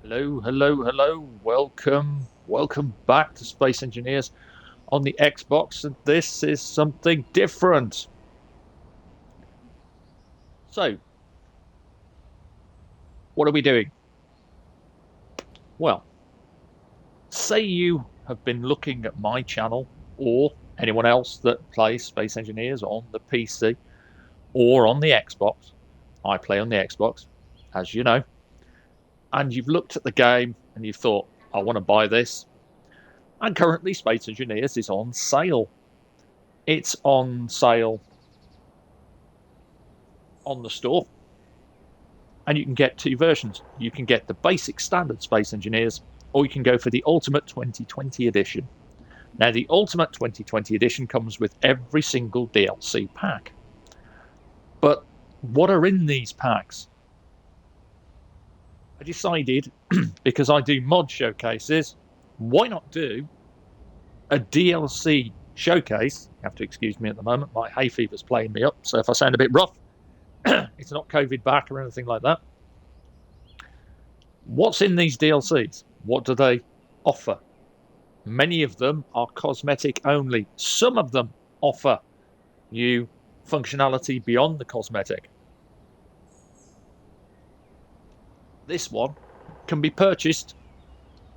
Hello, hello, hello. Welcome back to Space Engineers on the Xbox, and this is something different. So, what are we doing? Well, say you have been looking at my channel or anyone else that plays Space Engineers on the PC or on the Xbox. I play on the Xbox, as you know, and you've looked at the game and you've thought, I want to buy this. And currently, Space Engineers is on sale. It's on sale on the store. And you can get two versions. You can get the basic standard Space Engineers, or you can go for the Ultimate 2020 edition. Now, the Ultimate 2020 edition comes with every single DLC pack. But what are in these packs? I decided, because I do mod showcases, why not do a DLC showcase? You have to excuse me at the moment. My hay fever's playing me up, so if I sound a bit rough, it's not COVID back or anything like that. What's in these DLCs? What do they offer? Many of them are cosmetic only. Some of them offer you functionality beyond the cosmetic. This one can be purchased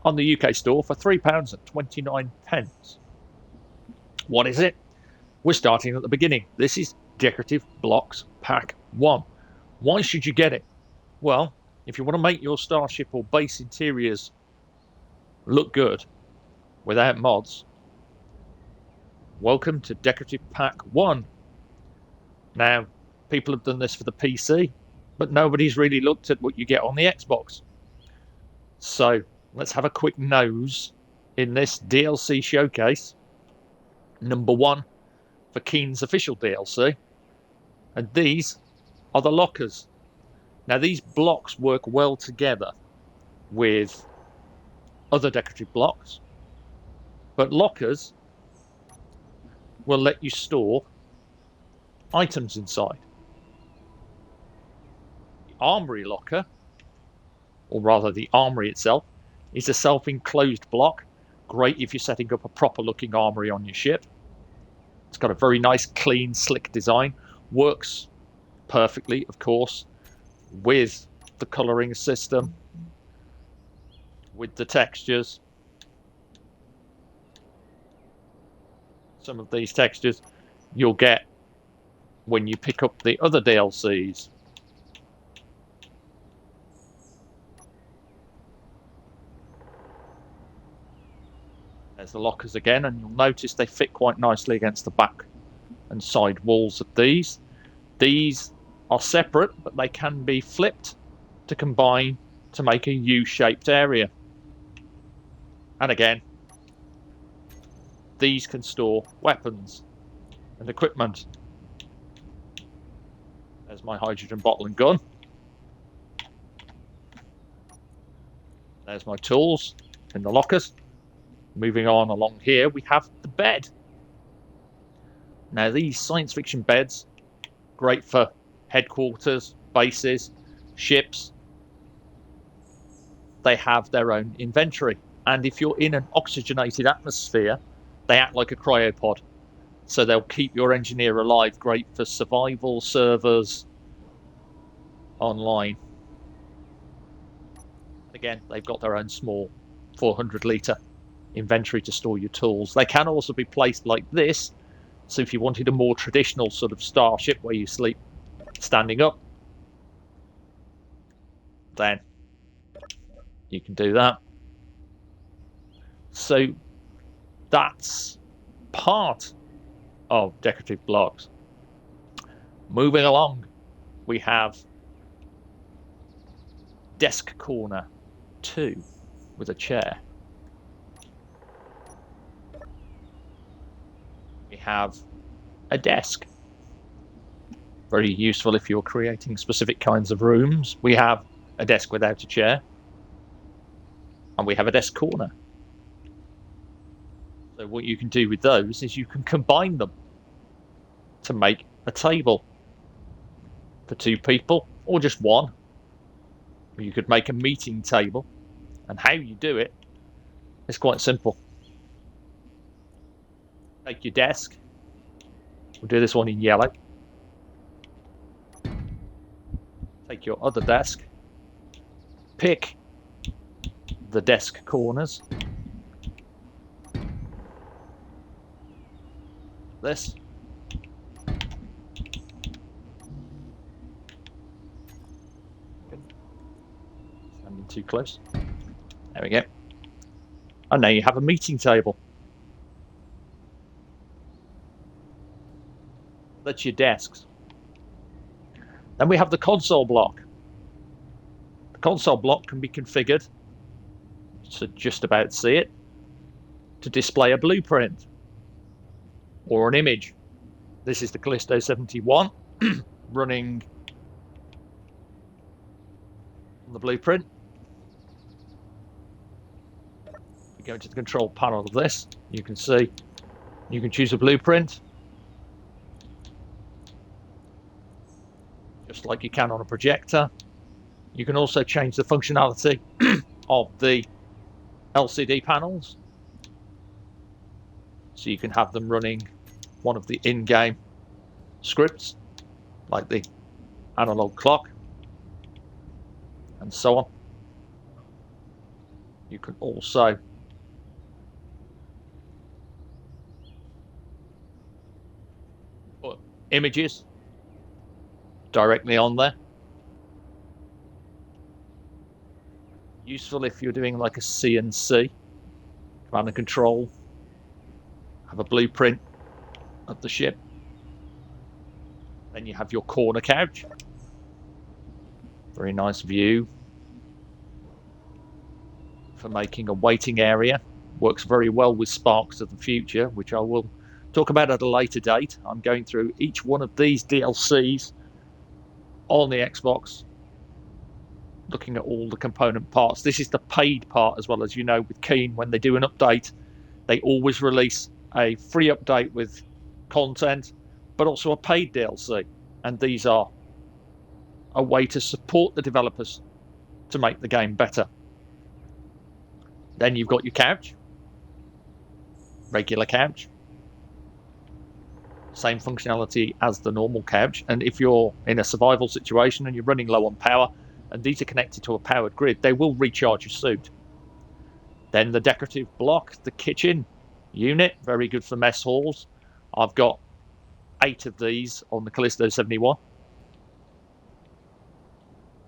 on the UK store for £3.29. What is it? We're starting at the beginning. This is Decorative Blocks Pack 1. Why should you get it? Well, if you want to make your starship or base interiors look good without mods, welcome to Decorative Pack 1. Now, people have done this for the PC, but nobody's really looked at what you get on the Xbox. So let's have a quick nose in this DLC showcase. Number 1 for Keen's official DLC. And these are the lockers. Now, these blocks work well together with other decorative blocks, but lockers will let you store items inside. The armory locker, or rather the armory itself, is a self-enclosed block. Great if you're setting up a proper looking armory on your ship. It's got a very nice, clean, slick design. Works perfectly, of course, with the coloring system, with the textures. Some of these textures you'll get when you pick up the other DLCs. There's the lockers again, and you'll notice they fit quite nicely against the back and side walls of these. These are separate, but they can be flipped to combine to make a U-shaped area. And again, these can store weapons and equipment. There's my hydrogen bottle and gun. There's my tools in the lockers. Moving on along here, we have the bed. Now, these science fiction beds, great for headquarters, bases, ships. They have their own inventory. And if you're in an oxygenated atmosphere, they act like a cryopod. So they'll keep your engineer alive. Great for survival servers online. Again, they've got their own small 400-litre inventory to store your tools. They can also be placed like this. So if you wanted a more traditional sort of starship where you sleep standing up, then you can do that. So that's part of decorative blocks. Moving along, we have desk corner 2 with a chair. We have a desk. Very useful if you're creating specific kinds of rooms. We have a desk without a chair. And we have a desk corner. So what you can do with those is you can combine them to make a table for 2 people, or just one. You could make a meeting table And how you do it is quite simple. Take your desk. We'll do this one in yellow. Take your other desk. Pick the desk corners. This. Standing too close. There we go. And now you have a meeting table. That's your desks. Then we have the console block. The console block can be configured, so just about see it, to display a blueprint or an image. This is the Callisto 71 running on the blueprint. You go into the control panel of this, you can see you can choose a blueprint just like you can on a projector. You can also change the functionality of the LCD panels, so you can have them running one of the in-game scripts like the analog clock and so on. You can also put images directly on there. Useful if you're doing like a CNC, command and control, have a blueprint of the ship. Then you have your corner couch. Very nice view for making a waiting area. Works very well with Sparks of the Future, which I will talk about at a later date. I'm going through each one of these DLCs on the Xbox, looking at all the component parts. This is the paid part as well. As you know, with Keen, when they do an update, they always release a free update with content, but also a paid DLC. And these are a way to support the developers to make the game better. Then you've got your couch, regular couch. Same functionality as the normal couch, and if you're in a survival situation and you're running low on power and these are connected to a powered grid, they will recharge your suit. Then the decorative block, the kitchen unit, very good for mess halls. I've got 8 of these on the Callisto 71.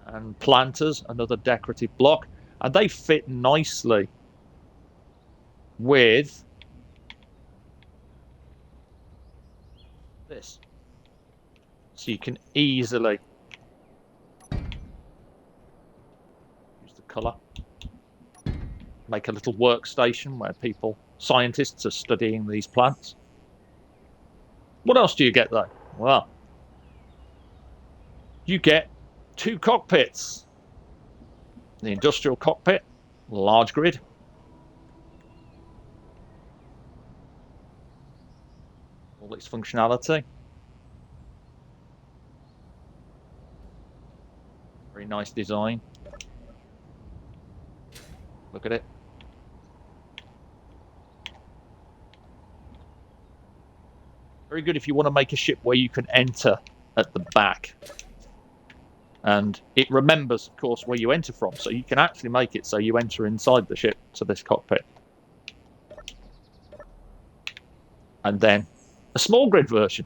And planters, another decorative block, and they fit nicely with this, so you can easily use the colour, make a little workstation where scientists are studying these plants. What else do you get though? Well, you get 2 cockpits. The industrial cockpit, large grid. All its functionality. Very nice design. Look at it. Very good if you want to make a ship where you can enter at the back. And it remembers, of course, where you enter from. So you can actually make it so you enter inside the ship to this cockpit. And then a small grid version.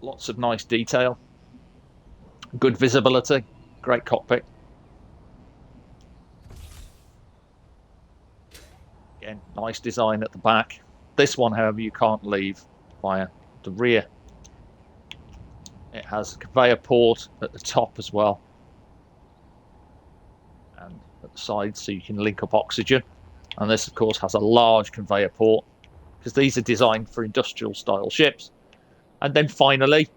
Lots of nice detail. Good visibility. Great cockpit. Again, nice design at the back. This one, however, you can't leave via the rear. It has a conveyor port at the top as well. And at the side, so you can link up oxygen. And this, of course, has a large conveyor port, because these are designed for industrial style ships. And then finally,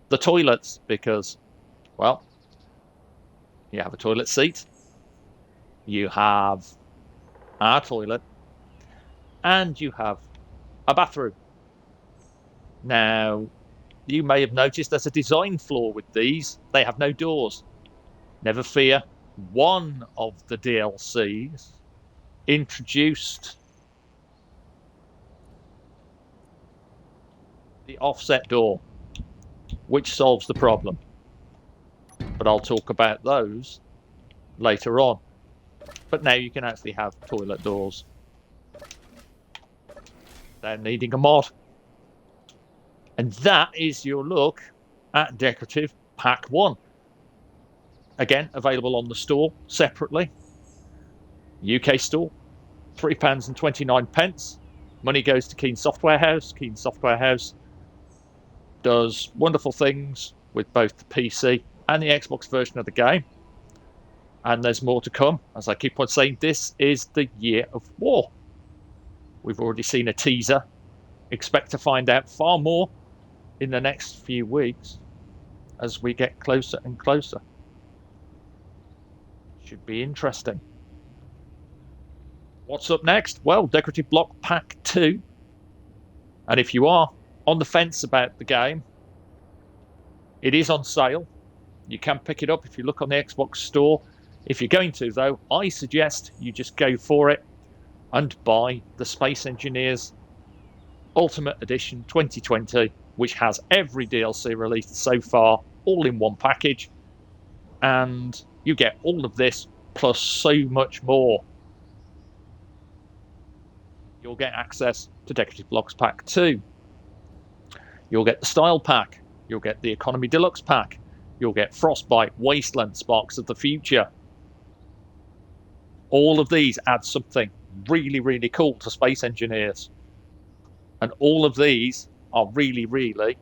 the toilets, because, well, you have a toilet seat, you have our toilet, and you have a bathroom. Now, you may have noticed there's a design flaw with these. They have no doors. Never fear, one of the DLCs introduced the offset door, which solves the problem. But I'll talk about those later on. But now you can actually have toilet doors. They're needing a mod. And that is your look at Decorative Pack 1. Again, available on the store separately. UK store, £3.29. Money goes to Keen Software House. Keen Software House does wonderful things with both the PC and the Xbox version of the game. And there's more to come. As I keep on saying, this is the year of war. We've already seen a teaser. Expect to find out far more in the next few weeks as we get closer and closer. Should be interesting. What's up next? Well, Decorative Block Pack 2. And if you are on the fence about the game, it is on sale. You can pick it up if you look on the Xbox store. If you're going to, though, I suggest you just go for it and buy the Space Engineers Ultimate Edition 2020, which has every DLC released so far, all in one package. And you get all of this plus so much more. You'll get access to Decorative Blocks Pack 2. You'll get the Style Pack. You'll get the Economy Deluxe Pack. You'll get Frostbite, Wasteland, Sparks of the Future. All of these add something really, really cool to Space Engineers. And all of these are really, really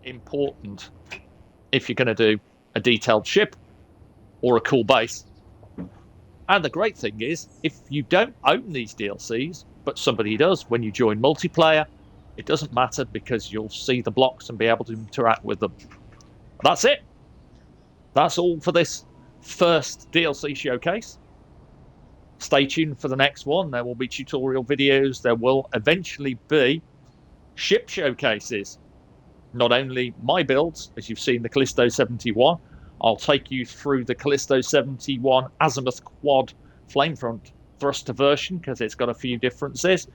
important if you're going to do a detailed ship or a cool base. And the great thing is, if you don't own these DLCs, but somebody does when you join multiplayer, it doesn't matter because you'll see the blocks and be able to interact with them. That's it. That's all for this first DLC showcase. Stay tuned for the next one. There will be tutorial videos. There will eventually be ship showcases. Not only my builds, as you've seen the Callisto 71, I'll take you through the Callisto 71 Azimuth Quad Flamefront thruster version because it's got a few differences.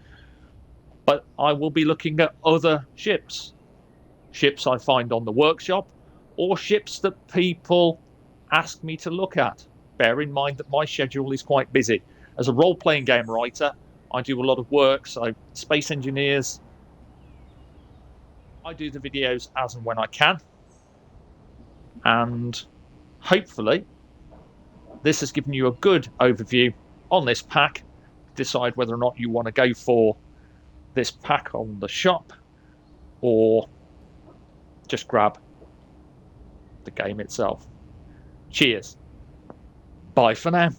But I will be looking at other ships. Ships I find on the workshop or ships that people ask me to look at. Bear in mind that my schedule is quite busy. As a role-playing game writer, I do a lot of work, so Space Engineers, I do the videos as and when I can. And hopefully, this has given you a good overview on this pack. Decide whether or not you want to go for this pack on the shop or just grab the game itself. Cheers. Bye for now.